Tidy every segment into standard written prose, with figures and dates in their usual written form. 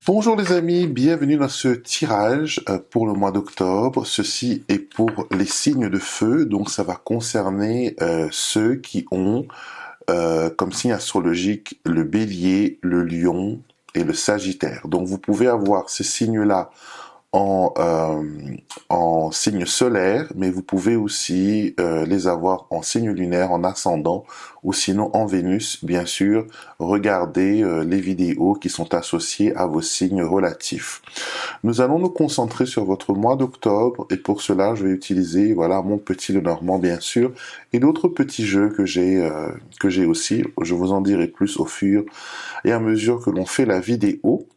Bonjour les amis, bienvenue dans ce tirage pour le mois d'octobre. Ceci est pour les signes de feu, donc ça va concerner ceux qui ont comme signe astrologique le bélier, le lion et le sagittaire. Donc vous pouvez avoir ces signes-là en, en signe solaire, mais vous pouvez aussi les avoir en signe lunaire, en ascendant, ou sinon en Vénus, bien sûr. Regardez les vidéos qui sont associées à vos signes relatifs. Nous allons nous concentrer sur votre mois d'octobre, et pour cela, je vais utiliser voilà mon petit Lenormand, bien sûr, et d'autres petits jeux que j'ai aussi. Je vous en dirai plus au fur et à mesure que l'on fait la vidéo.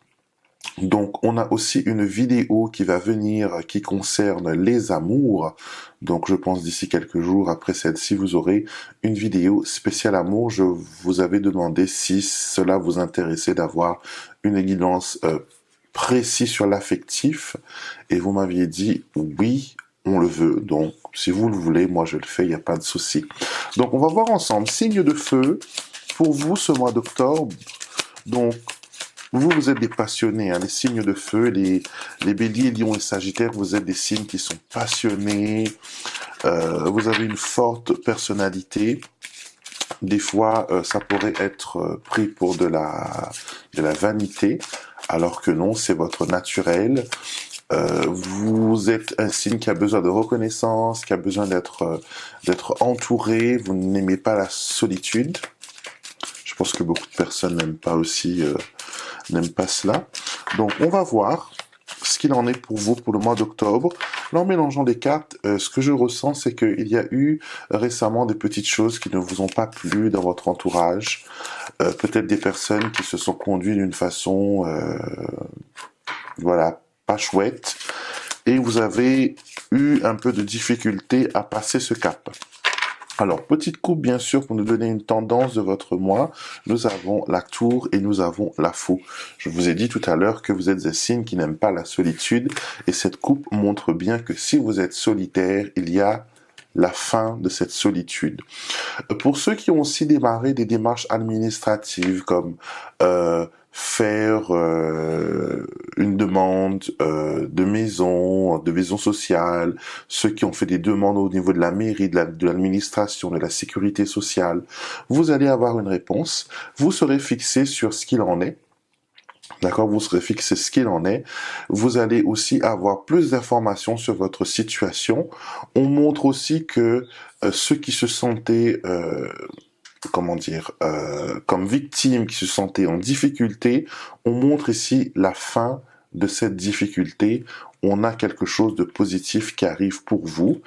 Donc, on a aussi une vidéo qui va venir qui concerne les amours. Donc, je pense d'ici quelques jours après celle-ci, vous aurez une vidéo spéciale amour. Je vous avais demandé si cela vous intéressait d'avoir une guidance précise sur l'affectif. Et vous m'aviez dit oui, on le veut. Donc, si vous le voulez, moi je le fais, il n'y a pas de souci. Donc, on va voir ensemble. Signe de feu pour vous ce mois d'octobre. Donc, vous êtes des passionnés, hein, les signes de feu, les béliers, lions et sagittaires, vous êtes des signes qui sont passionnés, vous avez une forte personnalité. Des fois, ça pourrait être pris pour de la vanité, alors que non, c'est votre naturel. Vous êtes un signe qui a besoin de reconnaissance, qui a besoin d'être entouré, vous n'aimez pas la solitude. Je pense que beaucoup de personnes n'aiment pas aussi... n'aime pas cela. Donc, on va voir ce qu'il en est pour vous pour le mois d'octobre. Là, en mélangeant les cartes, ce que je ressens, c'est qu'il y a eu récemment des petites choses qui ne vous ont pas plu dans votre entourage. Peut-être des personnes qui se sont conduites d'une façon, voilà, pas chouette. Et vous avez eu un peu de difficulté à passer ce cap. Alors, petite coupe, bien sûr, pour nous donner une tendance de votre mois. Nous avons la tour et nous avons la faux. Je vous ai dit tout à l'heure que vous êtes un signe qui n'aime pas la solitude. Et cette coupe montre bien que si vous êtes solitaire, il y a la fin de cette solitude. Pour ceux qui ont aussi démarré des démarches administratives comme faire une demande de maison sociale, ceux qui ont fait des demandes au niveau de la mairie, de l'administration, de la sécurité sociale, vous allez avoir une réponse, vous serez fixé sur ce qu'il en est. D'accord, vous serez fixé ce qu'il en est. Vous allez aussi avoir plus d'informations sur votre situation. On montre aussi que ceux qui se sentaient, comme victimes, qui se sentaient en difficulté, on montre ici la fin de cette difficulté. On a quelque chose de positif qui arrive pour vous.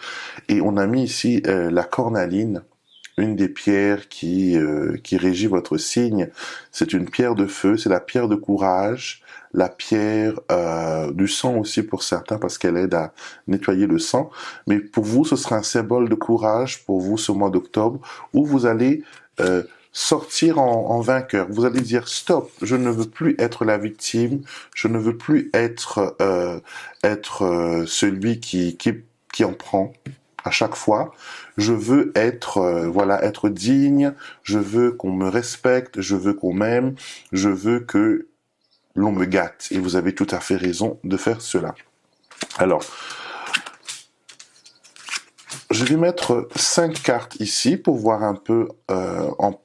Et on a mis ici la cornaline, une des pierres qui régit votre signe. C'est une pierre de feu, c'est la pierre de courage, la pierre du sang aussi pour certains parce qu'elle aide à nettoyer le sang. Mais pour vous, ce sera un symbole de courage pour vous ce mois d'octobre où vous allez sortir en vainqueur. Vous allez dire stop, je ne veux plus être la victime, je ne veux plus être celui qui en prend à chaque fois. Je veux être être digne, je veux qu'on me respecte, je veux qu'on m'aime, je veux que l'on me gâte. Et vous avez tout à fait raison de faire cela. Alors, je vais mettre 5 cartes ici pour voir un peu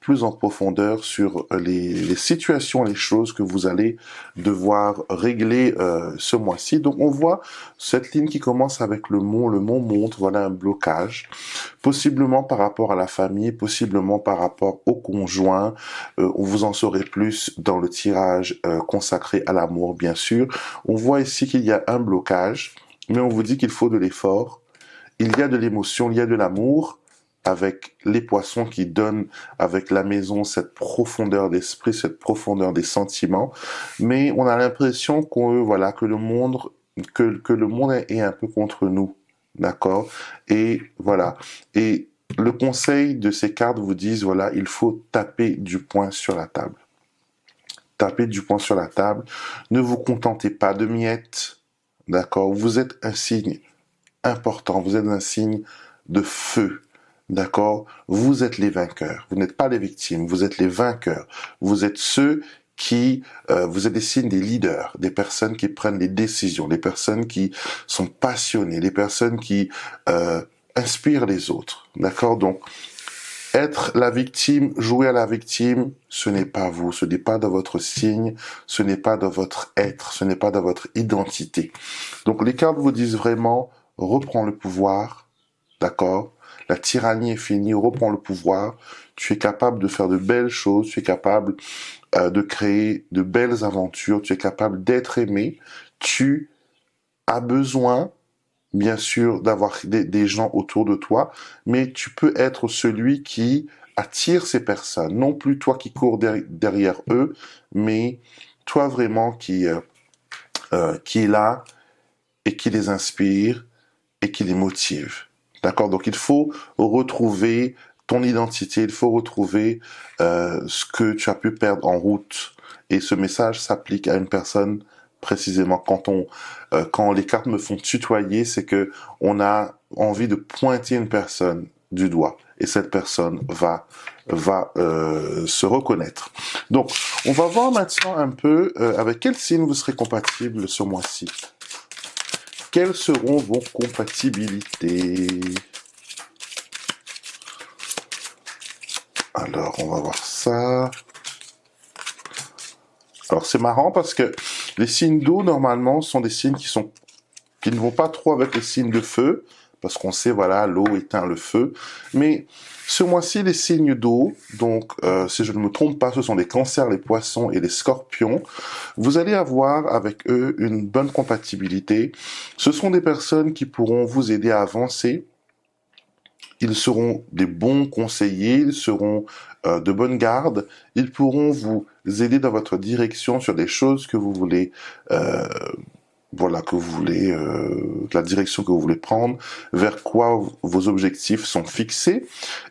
plus en profondeur sur les situations, les choses que vous allez devoir régler ce mois-ci. Donc on voit cette ligne qui commence avec le mont. Le mont montre, voilà un blocage, possiblement par rapport à la famille, possiblement par rapport au conjoint. Vous en saurez plus dans le tirage consacré à l'amour, bien sûr. On voit ici qu'il y a un blocage, mais on vous dit qu'il faut de l'effort. Il y a de l'émotion, il y a de l'amour avec les poissons qui donnent avec la maison cette profondeur d'esprit, cette profondeur des sentiments. Mais on a l'impression que le monde est un peu contre nous, d'accord? Et voilà. Et le conseil de ces cartes vous disent voilà, il faut taper du poing sur la table. Tapez du poing sur la table. Ne vous contentez pas de miettes, d'accord? Vous êtes un signe important, vous êtes un signe de feu, d'accord? Vous êtes les vainqueurs, vous n'êtes pas les victimes, vous êtes les vainqueurs, vous êtes ceux vous êtes des signes des leaders, des personnes qui prennent les décisions, des personnes qui sont passionnées, des personnes qui inspirent les autres. D'accord? Donc, être la victime, jouer à la victime, ce n'est pas vous, ce n'est pas dans votre signe, ce n'est pas dans votre être, ce n'est pas dans votre identité. Donc les cartes vous disent vraiment, reprends le pouvoir, d'accord? La tyrannie est finie, reprends le pouvoir, tu es capable de faire de belles choses, tu es capable de créer de belles aventures, tu es capable d'être aimé, tu as besoin bien sûr d'avoir des gens autour de toi, mais tu peux être celui qui attire ces personnes, non plus toi qui cours derrière eux, mais toi vraiment qui est là et qui les inspire et qui les motive. D'accord? Donc il faut retrouver ton identité, il faut retrouver ce que tu as pu perdre en route. Et ce message s'applique à une personne précisément. Quand les cartes me font tutoyer, c'est que on a envie de pointer une personne du doigt. Et cette personne va se reconnaître. Donc, on va voir maintenant un peu avec quel signe vous serez compatible ce mois-ci. Quelles seront vos compatibilités? Alors, on va voir ça. Alors, c'est marrant parce que les signes d'eau, normalement, sont des signes qui ne vont pas trop avec les signes de feu, parce qu'on sait, voilà, l'eau éteint le feu. Mais ce mois-ci, les signes d'eau, donc, si je ne me trompe pas, ce sont les cancers, les poissons et les scorpions. Vous allez avoir avec eux une bonne compatibilité. Ce sont des personnes qui pourront vous aider à avancer. Ils seront des bons conseillers, ils seront de bonne garde, ils pourront vous aider dans votre direction sur des choses que vous voulez, la direction que vous voulez prendre, vers quoi vos objectifs sont fixés,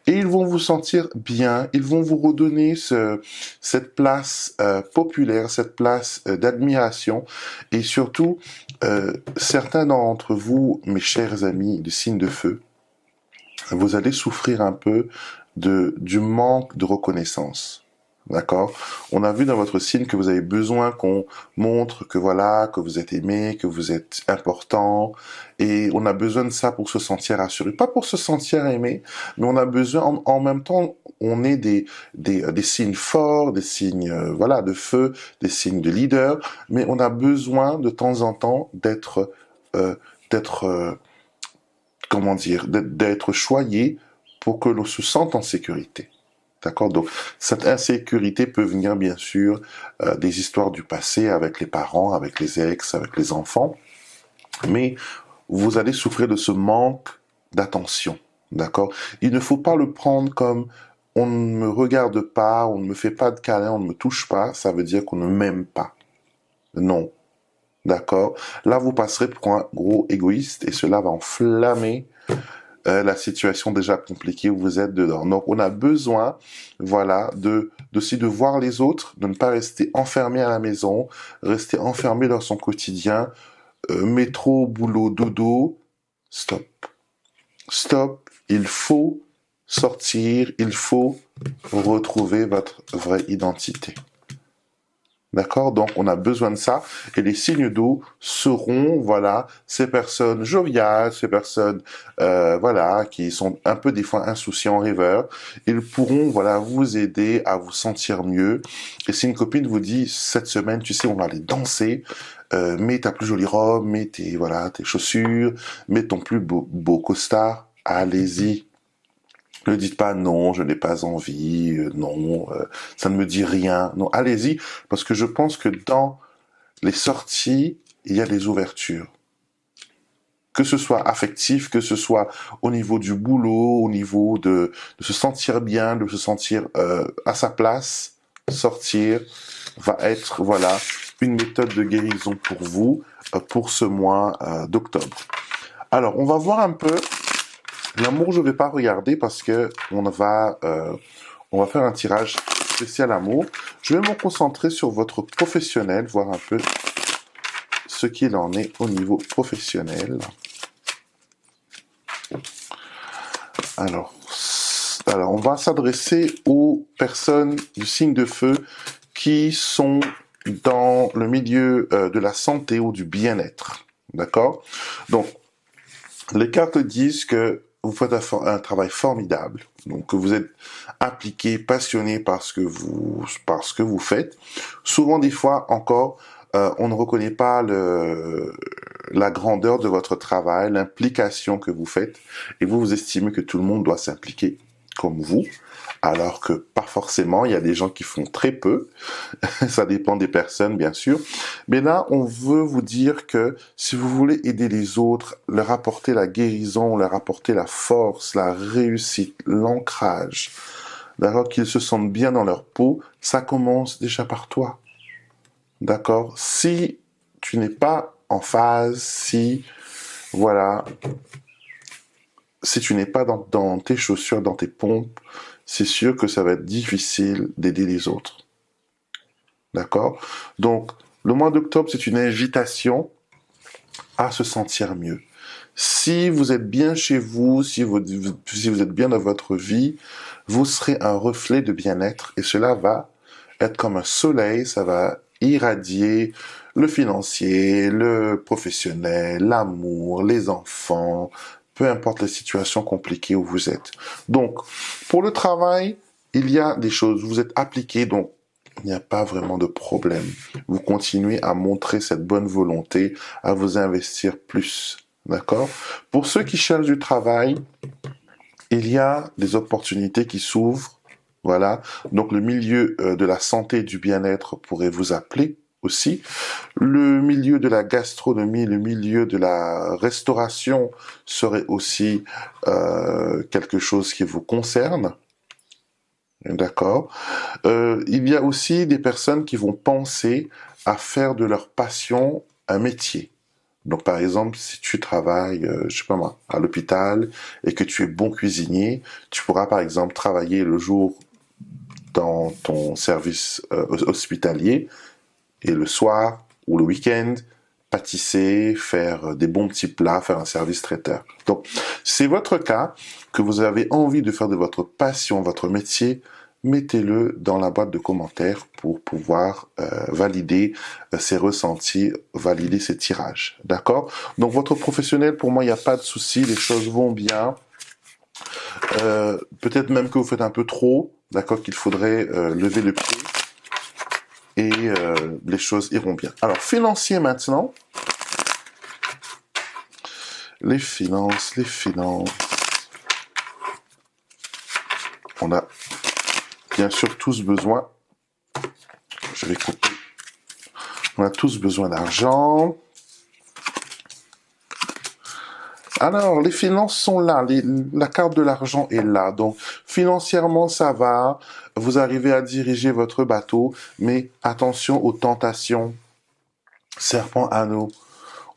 et ils vont vous sentir bien, ils vont vous redonner cette place populaire, cette place d'admiration, et surtout, certains d'entre vous, mes chers amis du signe de feu, vous allez souffrir un peu du manque de reconnaissance. D'accord? On a vu dans votre signe que vous avez besoin qu'on montre que voilà, que vous êtes aimé, que vous êtes important, et on a besoin de ça pour se sentir rassuré. Pas pour se sentir aimé, mais on a besoin, en même temps, on est des signes forts, des signes, de feu, des signes de leader, mais on a besoin de temps en temps d'être choyé pour que l'on se sente en sécurité. D'accord? Donc, cette insécurité peut venir, bien sûr, des histoires du passé avec les parents, avec les ex, avec les enfants. Mais vous allez souffrir de ce manque d'attention. D'accord? Il ne faut pas le prendre comme on ne me regarde pas, on ne me fait pas de câlin, on ne me touche pas. Ça veut dire qu'on ne m'aime pas. Non. D'accord? Là, vous passerez pour un gros égoïste et cela va enflammer la situation déjà compliquée où vous êtes dedans. Donc, on a besoin, de voir les autres, de ne pas rester enfermé à la maison, rester enfermé dans son quotidien, métro, boulot, dodo. Stop. Stop. Il faut sortir, il faut retrouver votre vraie identité. D'accord? Donc, on a besoin de ça. Et les signes d'eau seront, ces personnes joviales, ces personnes, qui sont un peu des fois insouciants, rêveurs. Ils pourront, vous aider à vous sentir mieux. Et si une copine vous dit, cette semaine, tu sais, on va aller danser, mets ta plus jolie robe, mets tes chaussures, mets ton plus beau costard, allez-y. Ne dites pas non, je n'ai pas envie, non, ça ne me dit rien. Non, allez-y, parce que je pense que dans les sorties, il y a des ouvertures. Que ce soit affectif, que ce soit au niveau du boulot, au niveau de se sentir bien, de se sentir à sa place, sortir va être, une méthode de guérison pour vous, pour ce mois d'octobre. Alors, on va voir un peu. L'amour, je vais pas regarder parce que on va faire un tirage spécial amour. Je vais me concentrer sur votre professionnel, voir un peu ce qu'il en est au niveau professionnel. Alors, on va s'adresser aux personnes du signe de feu qui sont dans le milieu de la santé ou du bien-être. D'accord? Donc, les cartes disent que vous faites un travail formidable, donc que vous êtes impliqué, passionné par ce que vous faites. Souvent, des fois encore, on ne reconnaît pas la grandeur de votre travail, l'implication que vous faites, et vous estimez que tout le monde doit s'impliquer comme vous, alors que pas forcément, il y a des gens qui font très peu, ça dépend des personnes bien sûr, mais là on veut vous dire que si vous voulez aider les autres, leur apporter la guérison, leur apporter la force, la réussite, l'ancrage, d'accord, qu'ils se sentent bien dans leur peau, ça commence déjà par toi, d'accord? Si tu n'es pas en phase, si tu n'es pas dans tes chaussures, dans tes pompes, c'est sûr que ça va être difficile d'aider les autres. D'accord? Donc, le mois d'octobre, c'est une invitation à se sentir mieux. Si vous êtes bien chez vous, si vous êtes bien dans votre vie, vous serez un reflet de bien-être et cela va être comme un soleil, ça va irradier le financier, le professionnel, l'amour, les enfants, peu importe les situations compliquées où vous êtes. Donc, pour le travail, il y a des choses, vous êtes appliqué, donc il n'y a pas vraiment de problème. Vous continuez à montrer cette bonne volonté, à vous investir plus. D'accord? Pour ceux qui cherchent du travail, il y a des opportunités qui s'ouvrent. Voilà. Donc le milieu de la santé et du bien-être pourrait vous appeler aussi. Le milieu de la gastronomie, le milieu de la restauration serait aussi quelque chose qui vous concerne. D'accord. Il y a aussi des personnes qui vont penser à faire de leur passion un métier. Donc, par exemple, si tu travailles, je sais pas moi, à l'hôpital et que tu es bon cuisinier, tu pourras, par exemple, travailler le jour dans ton service hospitalier et le soir ou le week-end, pâtisser, faire des bons petits plats, faire un service traiteur. Donc, c'est votre cas, que vous avez envie de faire de votre passion, votre métier, mettez-le dans la boîte de commentaires pour pouvoir valider ces ressentis, valider ces tirages. D'accord? Donc, votre professionnel, pour moi, il n'y a pas de souci, les choses vont bien. Peut-être même que vous faites un peu trop, d'accord, qu'il faudrait lever le pied et les choses iront bien. Alors, financier maintenant. Les finances. On a bien sûr tous besoin. Je vais couper. On a tous besoin d'argent. Alors, les finances sont là, la carte de l'argent est là. Donc, financièrement, ça va. Vous arrivez à diriger votre bateau, mais attention aux tentations. Serpent anneau.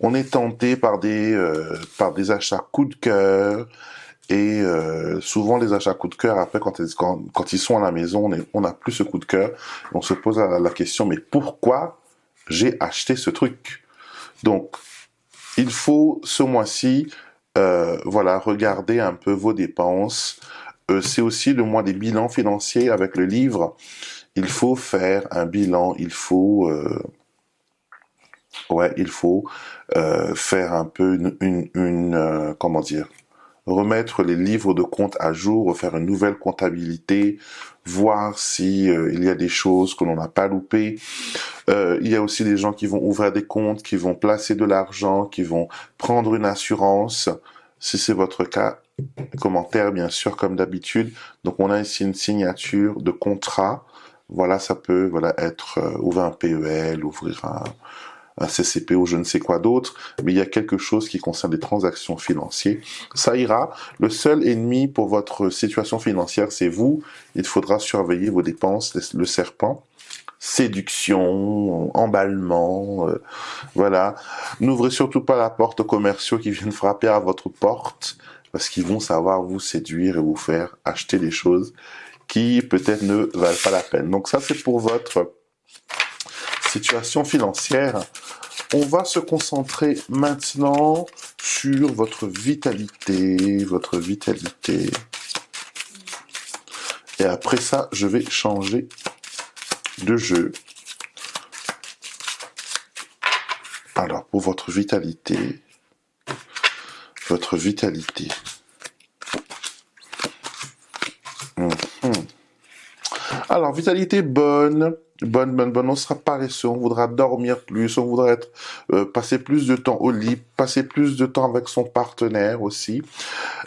On est tenté par des achats coup de cœur. Et souvent, les achats coup de cœur, après, quand ils sont à la maison, on n'a plus ce coup de cœur. On se pose la question, mais pourquoi j'ai acheté ce truc? Donc, il faut, ce mois-ci, regarder un peu vos dépenses. C'est aussi le mois des bilans financiers avec le livre. Il faut faire un bilan, il faut faire un peu comment dire, remettre les livres de compte à jour, faire une nouvelle comptabilité, voir si il y a des choses que l'on n'a pas loupées. Il y a aussi des gens qui vont ouvrir des comptes, qui vont placer de l'argent, qui vont prendre une assurance. Si c'est votre cas, commentaire bien sûr comme d'habitude. Donc on a ici une signature de contrat. Voilà, ça peut être ouvrir un PEL, ouvrir un CCP ou je ne sais quoi d'autre, mais il y a quelque chose qui concerne les transactions financières. Ça ira. Le seul ennemi pour votre situation financière, c'est vous. Il faudra surveiller vos dépenses, le serpent. Séduction, emballement, voilà. N'ouvrez surtout pas la porte aux commerciaux qui viennent frapper à votre porte, parce qu'ils vont savoir vous séduire et vous faire acheter des choses qui peut-être ne valent pas la peine. Donc ça, c'est pour votre situation financière. On va se concentrer maintenant sur votre vitalité. Et après ça, je vais changer de jeu. Alors, pour votre vitalité, Alors, vitalité bonne, on sera paresseux, on voudra dormir plus, on voudra passer plus de temps au lit, passer plus de temps avec son partenaire aussi.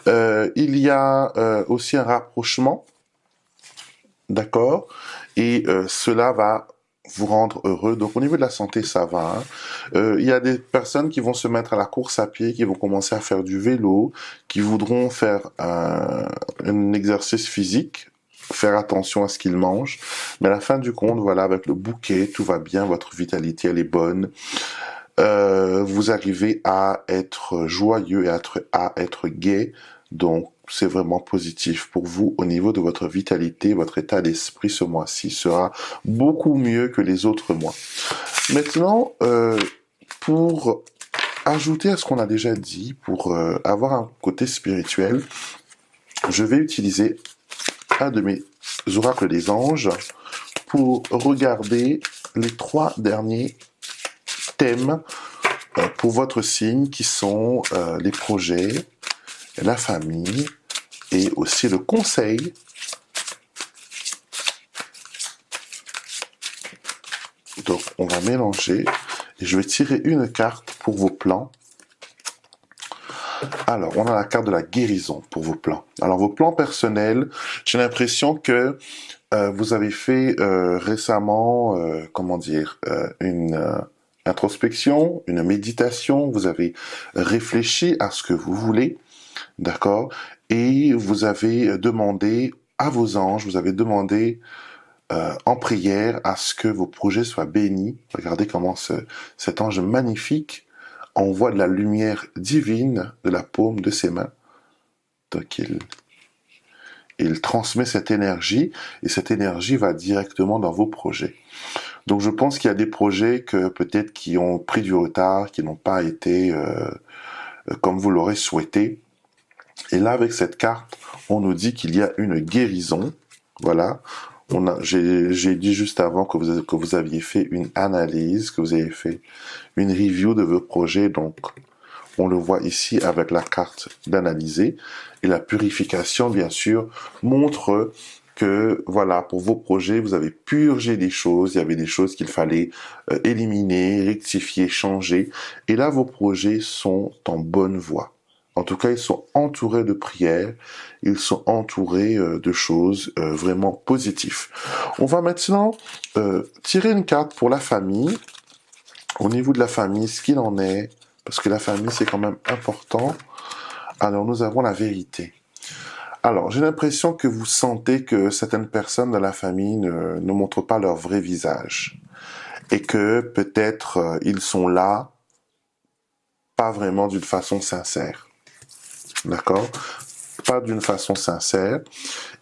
Il y a aussi un rapprochement, d'accord, et cela va vous rendre heureux. Donc au niveau de la santé, ça va. Il y a des personnes qui vont se mettre à la course à pied, qui vont commencer à faire du vélo, qui voudront faire un exercice physique, faire attention à ce qu'ils mangent. Mais à la fin du compte, voilà, avec le bouquet, tout va bien, votre vitalité, elle est bonne. Vous arrivez à être joyeux et à être gai. Donc, c'est vraiment positif pour vous au niveau de votre vitalité. Votre état d'esprit ce mois-ci sera beaucoup mieux que les autres mois. Maintenant, pour ajouter à ce qu'on a déjà dit, pour avoir un côté spirituel, je vais utiliser un de mes oracles des anges pour regarder les 3 derniers thèmes pour votre signe qui sont les projets, la famille et aussi le conseil. Donc on va mélanger et je vais tirer une carte pour vos plans. Alors on a la carte de la guérison pour vos plans. Alors vos plans personnels, j'ai l'impression que vous avez fait récemment, une introspection, une méditation, vous avez réfléchi à ce que vous voulez, d'accord, et vous avez demandé à vos anges, vous avez demandé en prière à ce que vos projets soient bénis. Regardez comment cet ange magnifique envoie de la lumière divine de la paume de ses mains. Donc il transmet cette énergie et cette énergie va directement dans vos projets. Donc je pense qu'il y a des projets que peut-être qui ont pris du retard, qui n'ont pas été comme vous l'aurez souhaité. Et là avec cette carte, on nous dit qu'il y a une guérison. Voilà. J'ai dit juste avant que vous aviez fait une analyse, que vous avez fait une review de vos projets. Donc on le voit ici avec la carte d'analyser. Et la purification, bien sûr, montre que, voilà, pour vos projets, vous avez purgé des choses. Il y avait des choses qu'il fallait éliminer, rectifier, changer. Et là, vos projets sont en bonne voie. En tout cas, ils sont entourés de prières. Ils sont entourés de choses vraiment positives. On va maintenant tirer une carte pour la famille. Au niveau de la famille, ce qu'il en est, parce que la famille, c'est quand même important. Alors, nous avons la vérité. Alors, j'ai l'impression que vous sentez que certaines personnes dans la famille ne montrent pas leur vrai visage. Et que peut-être ils sont là, pas vraiment d'une façon sincère. D'accord ? Pas d'une façon sincère.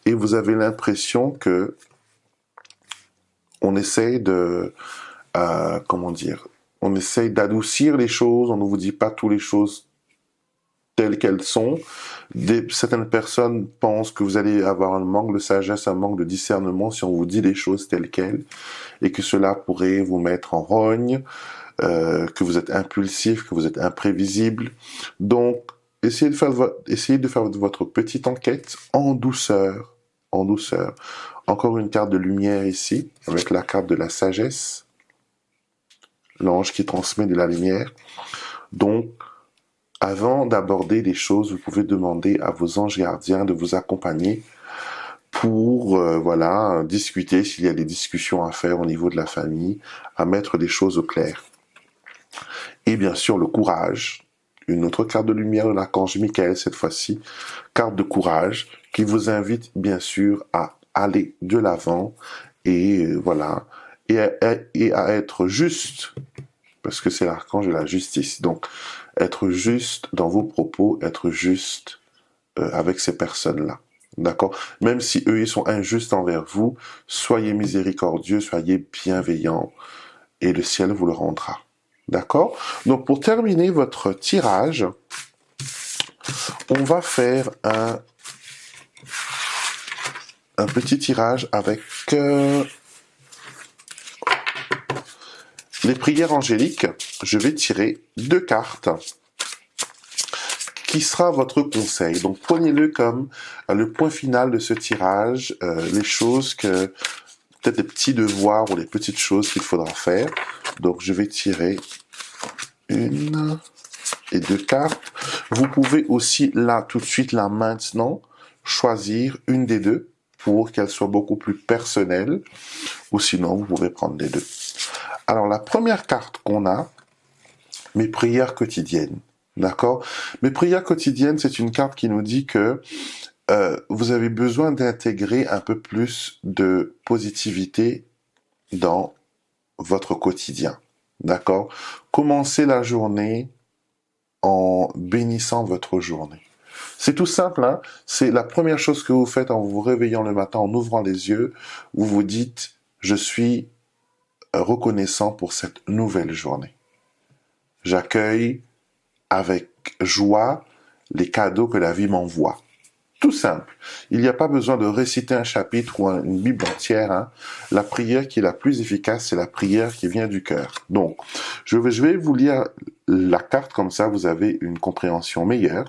Et vous avez l'impression que on essaye on essaye d'adoucir les choses, on ne vous dit pas toutes les choses telles qu'elles sont. Certaines personnes pensent que vous allez avoir un manque de sagesse, un manque de discernement si on vous dit les choses telles quelles, et que cela pourrait vous mettre en rogne, que vous êtes impulsif, que vous êtes imprévisible. Donc, essayez de faire votre petite enquête en douceur, en douceur. Encore une carte de lumière ici, avec la carte de la sagesse. L'ange qui transmet de la lumière. Donc, avant d'aborder les choses, vous pouvez demander à vos anges gardiens de vous accompagner pour discuter s'il y a des discussions à faire au niveau de la famille, à mettre les choses au clair. Et bien sûr, le courage. Une autre carte de lumière de l'archange Michael cette fois-ci. Carte de courage qui vous invite bien sûr à aller de l'avant et et à être juste, parce que c'est l'archange de la justice. Donc, être juste dans vos propos, être juste avec ces personnes-là. D'accord ? Même si eux, ils sont injustes envers vous, soyez miséricordieux, soyez bienveillants, et le ciel vous le rendra. D'accord ? Donc, pour terminer votre tirage, on va faire un petit tirage avec les prières angéliques, je vais tirer 2 cartes qui sera votre conseil. Donc prenez-le comme le point final de ce tirage, les choses que, peut-être les petits devoirs ou les petites choses qu'il faudra faire. Donc je vais tirer 1 et 2 cartes. Vous pouvez aussi là, tout de suite, là maintenant, choisir une des deux pour qu'elle soit beaucoup plus personnelle, ou sinon vous pouvez prendre les deux. Alors la première carte qu'on a, mes prières quotidiennes. D'accord? Mes prières quotidiennes, c'est une carte qui nous dit que vous avez besoin d'intégrer un peu plus de positivité dans votre quotidien. D'accord? Commencez la journée en bénissant votre journée. C'est tout simple, hein? C'est la première chose que vous faites en vous réveillant le matin, en ouvrant les yeux, vous vous dites, je suis reconnaissant pour cette nouvelle journée. J'accueille avec joie les cadeaux que la vie m'envoie. Tout simple. Il n'y a pas besoin de réciter un chapitre ou une Bible entière. Hein. La prière qui est la plus efficace, c'est la prière qui vient du cœur. Donc, je vais vous lire la carte, comme ça vous avez une compréhension meilleure.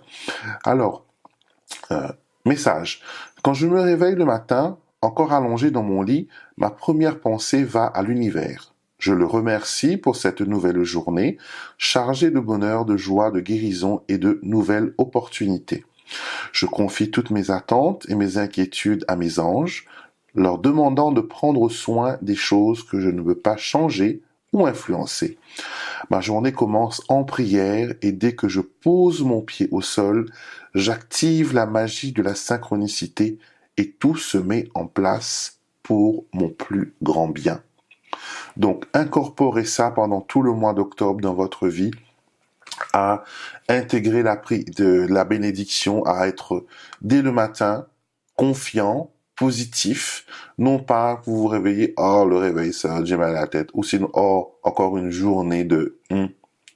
Alors, message. Quand je me réveille le matin, encore allongé dans mon lit, ma première pensée va à l'univers. Je le remercie pour cette nouvelle journée, chargée de bonheur, de joie, de guérison et de nouvelles opportunités. Je confie toutes mes attentes et mes inquiétudes à mes anges, leur demandant de prendre soin des choses que je ne veux pas changer ou influencer. Ma journée commence en prière et dès que je pose mon pied au sol, j'active la magie de la synchronicité et tout se met en place pour mon plus grand bien. Donc, incorporez ça pendant tout le mois d'octobre dans votre vie, à intégrer la bénédiction, à être dès le matin confiant, positif, non pas que vous vous réveillez, oh le réveil ça, j'ai mal à la tête, ou sinon, oh encore une journée de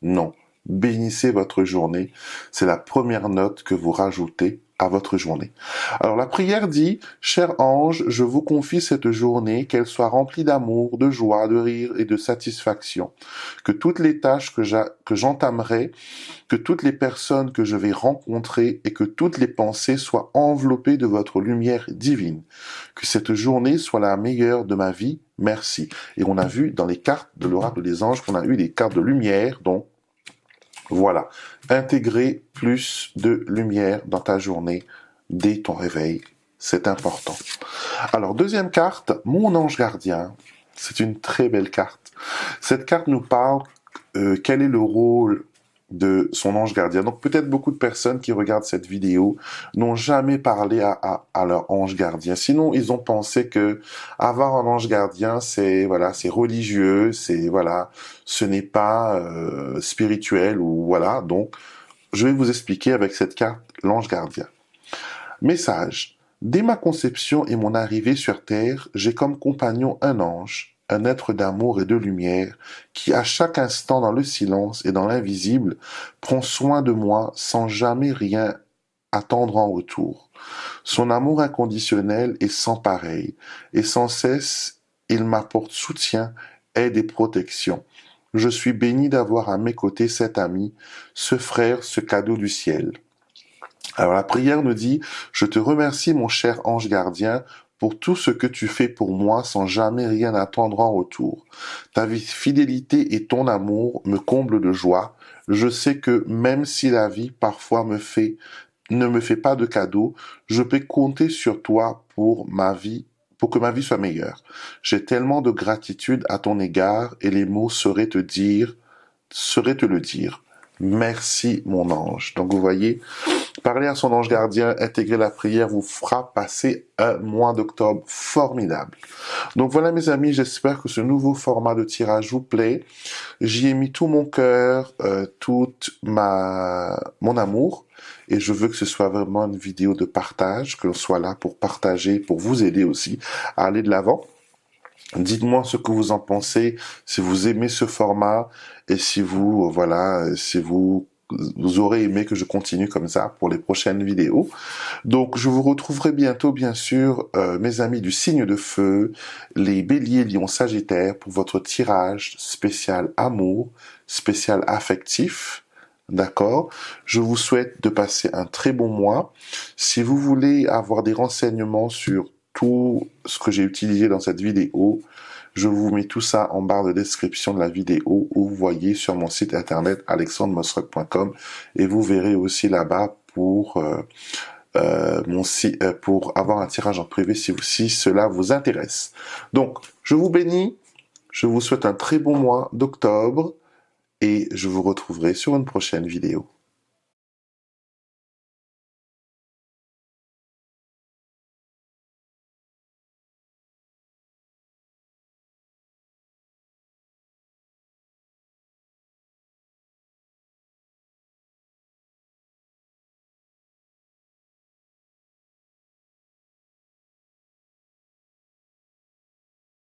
non. Bénissez votre journée, c'est la première note que vous rajoutez à votre journée. Alors la prière dit, cher ange, je vous confie cette journée, qu'elle soit remplie d'amour, de joie, de rire et de satisfaction. Que toutes les tâches que j'entamerai, que toutes les personnes que je vais rencontrer et que toutes les pensées soient enveloppées de votre lumière divine. Que cette journée soit la meilleure de ma vie. Merci. Et on a vu dans les cartes de l'oracle des anges qu'on a eu des cartes de lumière, donc voilà, intégrer plus de lumière dans ta journée dès ton réveil, c'est important. Alors, deuxième carte, mon ange gardien. C'est une très belle carte. Cette carte nous parle quel est le rôle de son ange gardien. Donc peut-être beaucoup de personnes qui regardent cette vidéo n'ont jamais parlé à leur ange gardien. Sinon, ils ont pensé que avoir un ange gardien, c'est voilà, c'est religieux, c'est voilà, ce n'est pas spirituel ou voilà. Donc, je vais vous expliquer avec cette carte l'ange gardien. Message. Dès ma conception et mon arrivée sur Terre, j'ai comme compagnon un ange, un être d'amour et de lumière, qui à chaque instant dans le silence et dans l'invisible, prend soin de moi sans jamais rien attendre en retour. Son amour inconditionnel est sans pareil, et sans cesse il m'apporte soutien, aide et protection. Je suis béni d'avoir à mes côtés cet ami, ce frère, ce cadeau du ciel. Alors la prière nous dit, je te remercie mon cher ange gardien pour tout ce que tu fais pour moi sans jamais rien attendre en retour. Ta fidélité et ton amour me comblent de joie. Je sais que même si la vie parfois ne me fait pas de cadeaux, je peux compter sur toi pour que ma vie soit meilleure. J'ai tellement de gratitude à ton égard et les mots sauraient te le dire. Merci mon ange. Donc vous voyez, parler à son ange gardien, intégrer la prière vous fera passer un mois d'octobre formidable. Donc voilà mes amis, j'espère que ce nouveau format de tirage vous plaît. J'y ai mis tout mon cœur, mon amour, et je veux que ce soit vraiment une vidéo de partage, que l'on soit là pour partager, pour vous aider aussi à aller de l'avant. Dites-moi ce que vous en pensez, si vous aimez ce format et si vous vous aurez aimé que je continue comme ça pour les prochaines vidéos. Donc je vous retrouverai bientôt, bien sûr, mes amis du signe de feu, les béliers, lions, sagittaires, pour votre tirage spécial amour, spécial affectif. D'accord? Je vous souhaite de passer un très bon mois. Si vous voulez avoir des renseignements sur tout ce que j'ai utilisé dans cette vidéo, je vous mets tout ça en barre de description de la vidéo, où vous voyez sur mon site internet alexandremosrock.com, et vous verrez aussi là-bas pour pour avoir un tirage en privé si cela vous intéresse. Donc, je vous bénis, je vous souhaite un très bon mois d'octobre, et je vous retrouverai sur une prochaine vidéo.